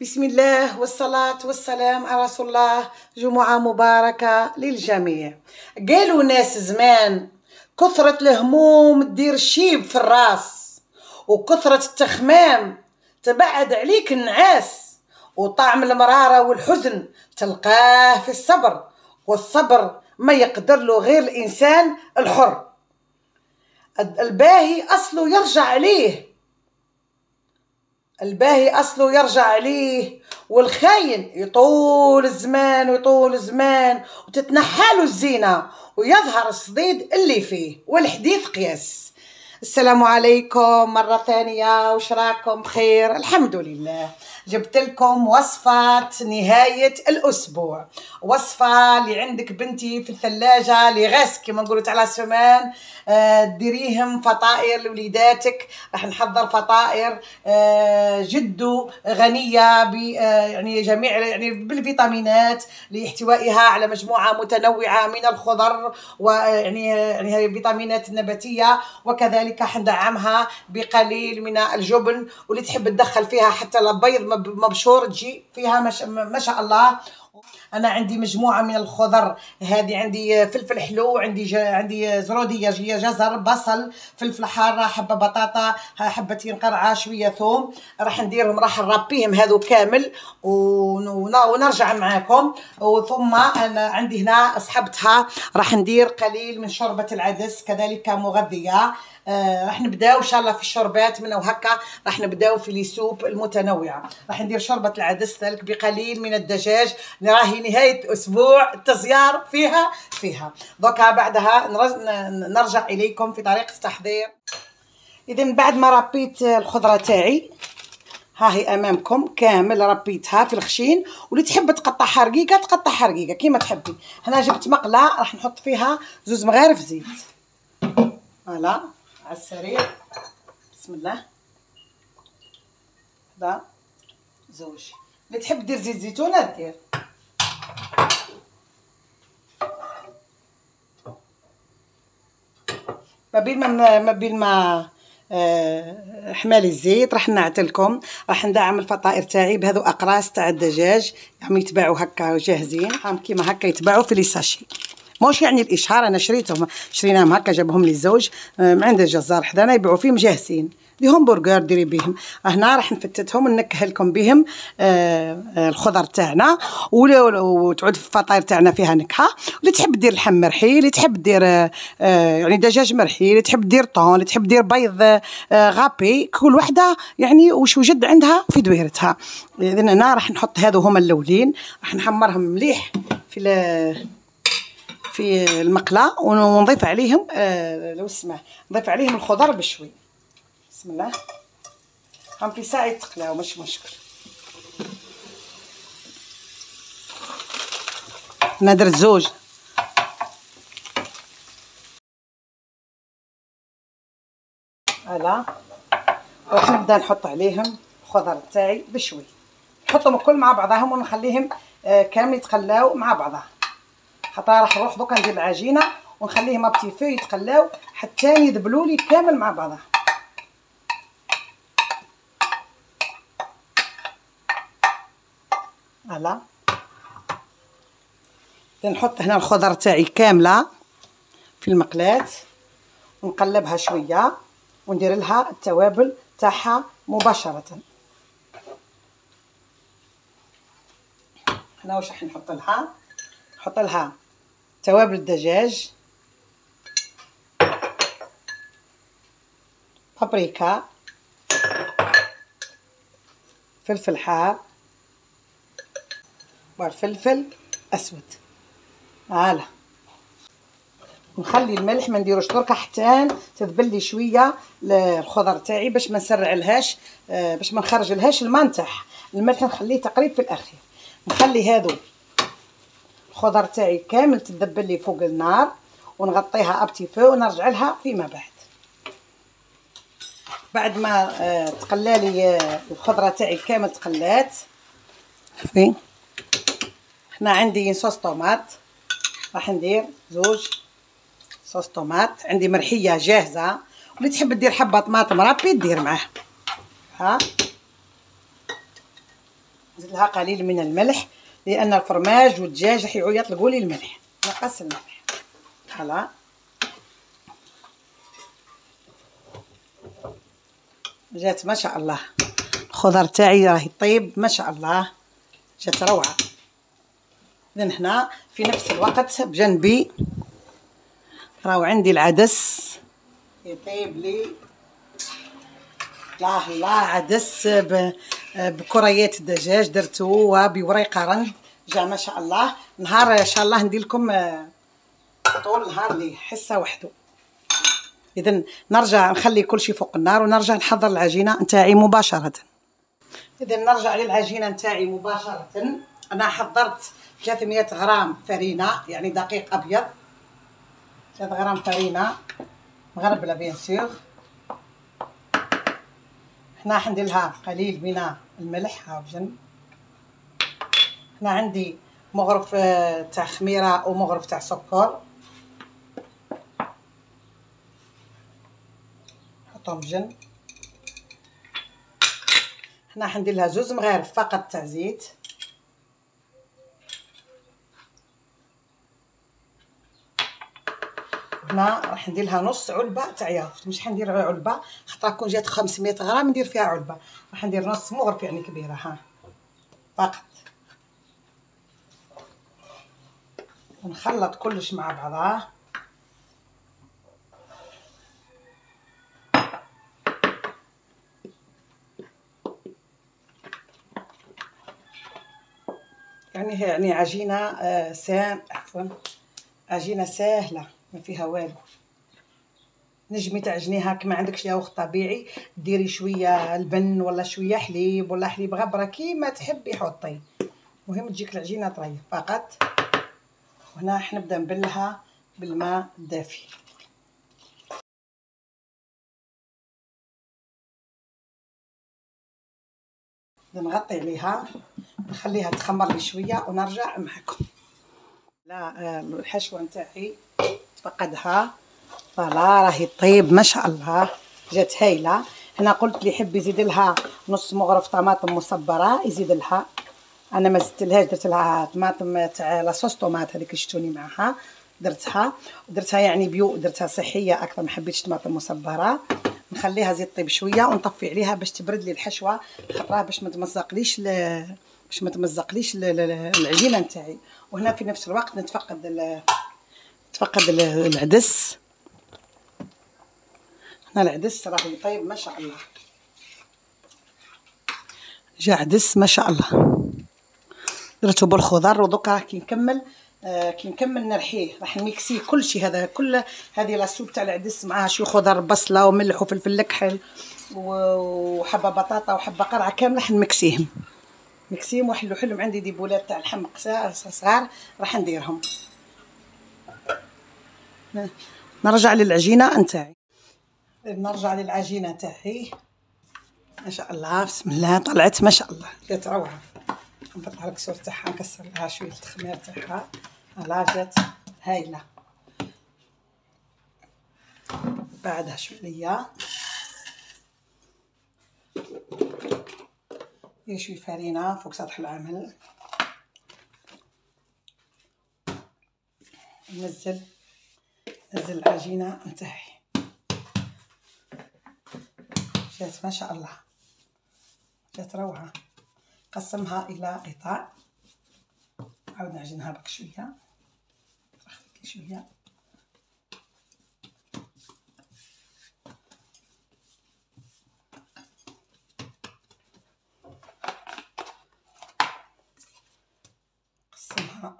بسم الله والصلاة والسلام على رسول الله. جمعة مباركة للجميع. قالوا ناس زمان كثرة الهموم تدير الشيب في الراس، وكثرة التخمام تبعد عليك النعاس، وطعم المرارة والحزن تلقاه في الصبر، والصبر ما يقدر له غير الإنسان الحر. الباهي أصله يرجع عليه، الباهي أصله يرجع عليه، والخاين يطول الزمان ويطول الزمان وتتنحاله الزينة ويظهر الصديد اللي فيه، والحديث قياس. السلام عليكم مرة ثانية، وش راكم؟ بخير الحمد لله. جبت لكم وصفة نهاية الأسبوع، وصفة اللي عندك بنتي في الثلاجة لغاس كما نقولوا على سمان، ديريهم فطائر لوليداتك. راح نحضر فطائر جد غنية ب يعني جميع يعني بالفيتامينات لاحتوائها على مجموعة متنوعة من الخضر، ويعني هذه الفيتامينات النباتية، وكذلك حندعمها بقليل من الجبن، واللي تحب تدخل فيها حتى البيض مبشور تجي فيها ما شاء الله. انا عندي مجموعه من الخضر، هذه عندي فلفل حلو، عندي زروديه، جزر، بصل، فلفل حاره، حبه بطاطا، حبتين قرعه، شويه ثوم. راح نديرهم، راح نربيهم هذو كامل ونرجع معاكم. وثم انا عندي هنا اصحبتها، راح ندير قليل من شوربه العدس كذلك مغذيه. راح نبداو ان شاء الله في الشوربات من وهكا، راح نبداو في لي سوب المتنوعه. راح ندير شوربه العدس ذلك بقليل من الدجاج، راهي نهايه اسبوع التزيار فيها دوكا. بعدها نرجع اليكم في طريقه التحضير. اذا بعد ما ربيت الخضره تاعي، ها هي امامكم كامل ربيتها في الخشين، واللي تحب تقطعها رقيقه تقطعها رقيقه كيما تحبي. هنا جبت مقله راح نحط فيها 2 مغارف زيت، فوالا على السريع. بسم الله. هذا 2. اللي تحب دير زيت زيتونه دير. ما بين ما حمال الزيت راح نعتلكم، راح ندعم الفطائر تاعي بهذو اقراص تاع الدجاج، يعني يتباعوا هكا جاهزين، هم كيما هكا يتباعوا في لي ساشي، موش يعني الاشهار، انا شريناهم هكا، جابهم لي الزوج من عند الجزار حدانا يبيعوا فيهم جاهزين، ديهم برجر ديري بهم. هنا راح نفتتهم ونكهلكم بهم الخضر تاعنا، وتعود في الفطاير تاعنا فيها نكهه. اللي تحب دير لحم مرحي، اللي تحب دير يعني دجاج مرحي، اللي تحب دير طون، اللي تحب دير بيض غابي، كل وحده يعني وش وجد عندها في دويرتها. اذا هنا راح نحط هذو هما الاولين، راح نحمرهم مليح في المقله، ونضيف عليهم لو سمح نضيف عليهم الخضر بشوي. بسم الله. هم في ساعه يتقلاو مش مشكل. انا درت 2. هلا راح نبدا نحط عليهم الخضر تاعي بشوي، نحطهم الكل مع بعضهم ونخليهم كامل يتقلاو مع بعضها، حتى راح نروح دوكا ندير العجينه ونخليهم ابتي في يتقلاو حتى يذبلوا لي كامل مع بعضها. هلا نحط هنا الخضر تاعي كامله في المقلاة، ونقلبها شويه وندير لها التوابل تاعها مباشره. هنا واش راح نحط لها؟ نحط لها توابل الدجاج، بابريكا، فلفل حار، وفلفل اسود. هلا نخلي الملح ما نديروش دركا حتى تذبل لي شويه الخضر تاعي، باش ما نسرعلهاش، باش ما نخرجلهاش الماء نتاعها. الملح نخليه تقريب في الاخير. نخلي هذو الخضر تاعي كامل تذبل لي فوق النار، ونغطيها ابتي فو ونرجع لها فيما بعد ما تقلالي الخضره تاعي كامل تقلات. هنا عندي صوص طوماط، راح ندير 2 صوص طوماط، عندي مرحيه جاهزه، واللي تحب دير حبه طماطم رابي دير معاه. ها نزيد لها قليل من الملح لان الفرماج والدجاج راح يطلقوا لي الملح. نقص الملح. فوالا جات ما شاء الله. الخضر تاعي راه يطيب ما شاء الله، جات روعه. اذا هنا في نفس الوقت بجنبي راهو عندي العدس يطيب لي. الله عدس بكريات الدجاج درتو وبوريقه رنج، جا ما شاء الله. نهار ان شاء الله ندير لكم طول نهار ليه حصه وحده. اذا نرجع نخلي كل شيء فوق النار ونرجع نحضر العجينه نتاعي مباشره. اذا نرجع للعجينه نتاعي مباشره. انا حضرت 300 غرام فرينه يعني دقيق ابيض، 3 غرام فرينه مغربله بيان سور. هنا حندير لها قليل من الملح ها بجنب. هنا عندي مغرف تاع خميره ومغرف تاع سكر، نحطهم بجنب. هنا حندير لها 2 مغارف فقط تاع زيت. هنا راح ندير لها نص علبه تاع ياغورت، مش حندير غير علبه خاطر كون جات 500 غرام ندير فيها علبه، راح ندير نص مغرف يعني كبيره ها فقط. ونخلط كلش مع بعضاه. يعني عجينه عجينه سهله ما فيها والو. نجمي تعجنيها كما عندك ياغورت طبيعي، ديري شويه البن ولا شويه حليب ولا حليب غبره كيما تحبي حطي، المهم تجيك العجينه طريه فقط. وهنا حنبدا نبلها بالماء الدافي. نغطي عليها نخليها تخمر لي شويه ونرجع معكم. لا الحشوه نتاعي تفقدها فوالا راهي طيب ما شاء الله، جات هايله. هنا قلت لي حب يزيد لها نص مغرف طماطم مصبره يزيد لها، انا ما زدتلهاش، درت لها طماطم تاع لاصوص طوماط هذيك شفتوني معها درتها يعني بيو، درتها صحيه اكثر، ما حبيتش طماطم مصبره. نخليها زيد طيب شويه ونطفي عليها باش تبرد لي الحشوه خاطرها باش ما تمزقليش العجينه نتاعي. وهنا في نفس الوقت نتفقد العدس. هنا العدس راه يطيب ما شاء الله، جا عدس ما شاء الله درتو بالخضر. ودوكا كي نكمل نرحيه راح نميكسيه كل شيء. هذا كل هذه لاصوب تاع العدس معاها شويه خضر بصله وملح وفلفل كحل وحبه بطاطا وحبه قرعه كامله راح نمكسيهم وحلو. عندي ديبولات تاع الحمق صغار راح نديرهم. نرجع للعجينه نتاعي. ما شاء الله بسم الله طلعت ما شاء الله جات روعه. نحط لها الكسور تاعها نكسر لها شويه الخمير تاعها لا جات هايله. بعدها شويه شويه فرينه فوق سطح العمل. نزل العجينه نتاعي جات ما شاء الله، جات روعه. قسمها الى قطع، نعاود نعجنها بك شويه، نخفف شويه. قسمها.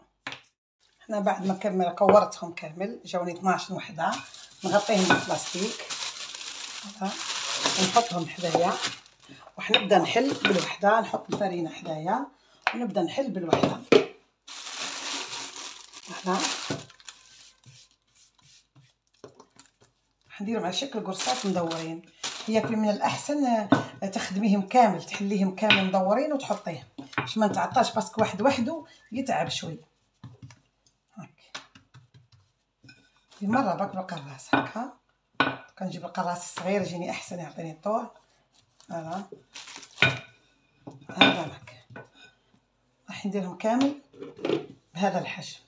هنا بعد ما كورتهم كامل جاوني 12 وحده، نغطيهم بالبلاستيك ونحطهم حدايا وحنبدا نحل بالوحده. نحط الفرينه حدايا ونبدا نحل بالوحده. هنا حنديرهم على شكل قرصات مدورين. هي في من الاحسن تخدميهم كامل، تحليهم كامل مدورين وتحطيهم باش ما نتعطاش، باسكو واحد وحده يتعب شويه. هاك في مره باك بالقراص هكا، كنجيب القراص الصغير يجيني احسن يعطيني الطول. هذا لك راح نديرهم كامل بهذا الحجم.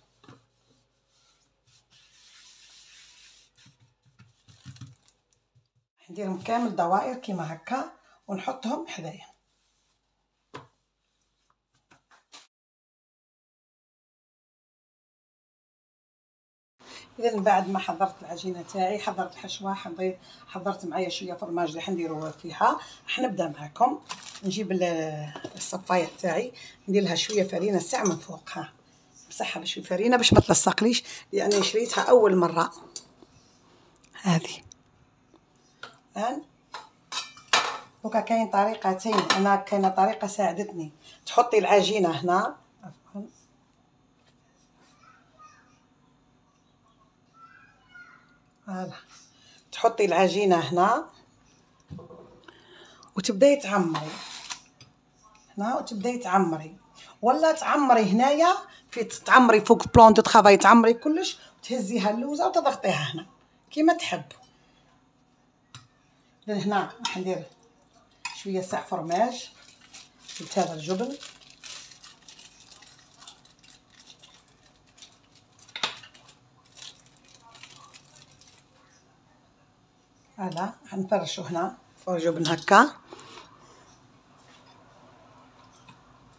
راح نديرهم كامل دوائر كيما هكا ونحطهم حذايا. اذا بعد ما حضرت العجينه تاعي، حضرت الحشوه، حضرت معايا شويه فرماج اللي حنديرو فيها. راح نبدا معكم. نجيب الصفايه تاعي، ندير لها شويه فرينه ساع من فوق. ها بصحه بشويه فرينه باش ما تلصقليش، لاني شريتها اول مره. هذه الان دوكا كاين طريقتين. انا كاينه طريقه ساعدتني، تحطي العجينه هنا، عفوا، فوالا، تحطي العجينه هنا وتبداي تعمري هنا وتبداي تعمري، ولا تعمري هنايا في تعمري فوق بلون دو طرافاي، تعمري كلش وتهزيها اللوزه وتضغطيها هنا كيما تحبوا. هنا راح ندير شويه ساع فرماج، جبت هذا الجبن، هذا حنفرشو هنا فوق الجبن هكا،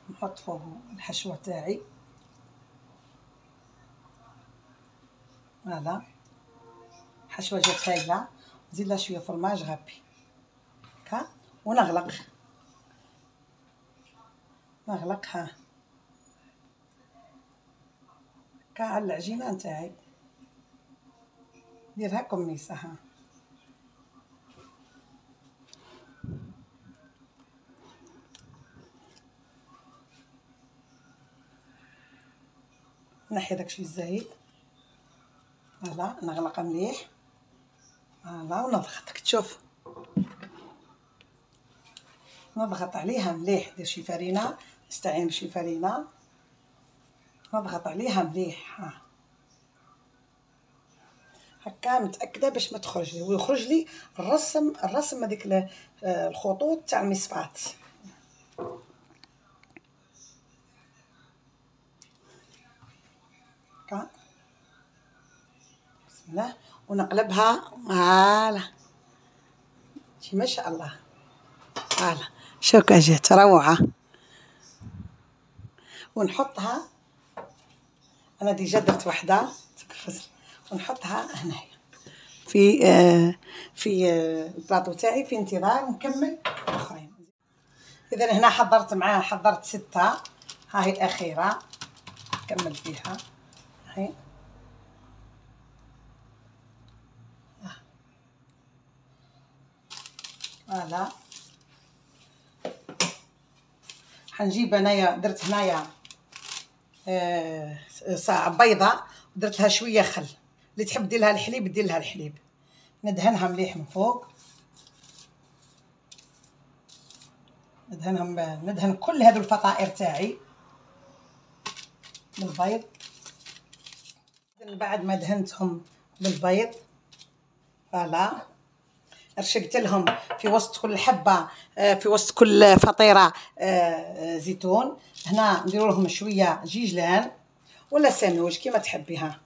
نحط فوق الحشوه تاعي. هذا حشوه جات هايله، نزيد لها شويه فرماج غابي هكا ونغلق. ها هكا على العجينه نتاعي، نديرها كميسه. ها نحي داكشي الزايد. فوالا نغلق مليح. فوالا ونضغط تشوف، نضغط عليها مليح. دير شي فرينه، نستعين بشي فرينه، نضغط عليها مليح. ها هكا متاكده باش ما تخرج لي ويخرج لي الرسم هذيك الخطوط تاع المصفات. هكا بسم الله ونقلبها. فوالا شي ما شاء الله. فوالا شوكه جات روعه. ونحطها، انا ديجا درت وحده ونحطها هنايا في البلاطو تاعي في انتظار نكمل الاخرين. اذا هنا حضرت 6. ها هي الاخيره نكمل فيها. هاي فوالا حنجيب انايا، درت هنايا ساعة بيضة ودرت لها شويه خل. اللي تحب دير لها الحليب دير لها الحليب. ندهنها مليح من فوق، ندهن كل هذو الفطائر تاعي بالبيض. بعد ما دهنتهم بالبيض، فوالا رشقت لهم في وسط كل حبه، في وسط كل فطيره زيتون. هنا نديروا لهم شويه جيجلان ولا سانوج كيما تحبيها.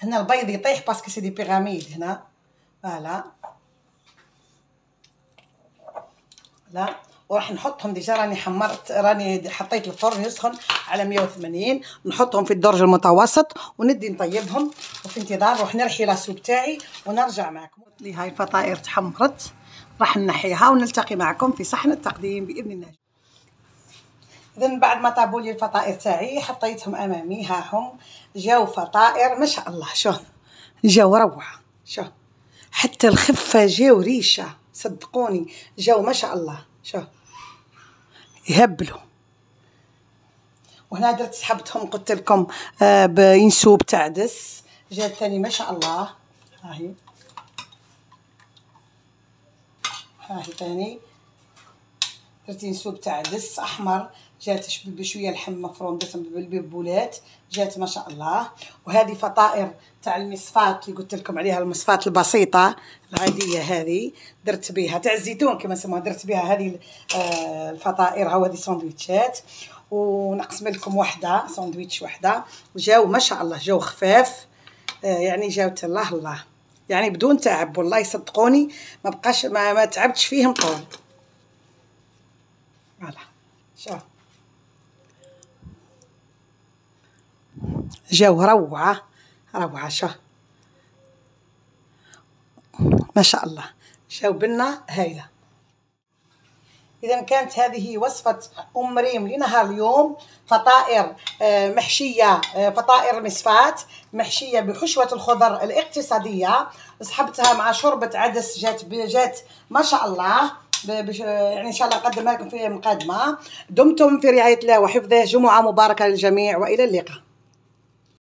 هنا البيض يطيح باسكو سي دي بيراميد هنا. فوالا لا، وراح نحطهم ديجا راني حطيت الفرن يسخن على 180. نحطهم في الدرج المتوسط وندي نطيبهم، وفي انتظار نروح نرحي لاسوب تاعي ونرجع معكم. لي هاي الفطائر تحمرت، راح نحيها ونلتقي معكم في صحن التقديم باذن الله. اذا بعد ما طابوا لي الفطائر تاعي حطيتهم امامي. ها هم جاو فطائر ما شاء الله. شوف جاو روعه، شوف حتى الخفه جاو ريشه، صدقوني جاو ما شاء الله. شوف يهبلوا. وهنا درت سحبتهم قلت لكم بينسوب تاع دس، جات ثاني ما شاء الله. ها هي ثاني درت ينسوب تاع دس احمر جات بشويه لحم مفروم درتهم بالبولات، جات ما شاء الله. وهذه فطائر تاع المصفات اللي قلت لكم عليها، المصفات البسيطه العاديه هذه درت بها تاع الزيتون كما نسموها، درت بها هذه الفطائر. هاو هذه ساندويتشات، ونقسم لكم وحده ساندويتش وحده. جاو ما شاء الله جاو خفاف، يعني جاوت الله الله، يعني بدون تعب والله صدقوني، ما بقاش ما تعبتش فيهم طول. فوالا شوف جاو روعه روعه، شوف ما شاء الله جاو بنا هايله. إذا كانت هذه وصفة أم ريم لنهار اليوم، فطائر محشية، فطائر مصفات محشية بحشوة الخضر الاقتصادية، صحبتها مع شوربة عدس جات ما شاء الله. يعني إن شاء الله نقدمها لكم في مقادمة. دمتم في رعاية الله وحفظه، جمعة مباركة للجميع وإلى اللقاء.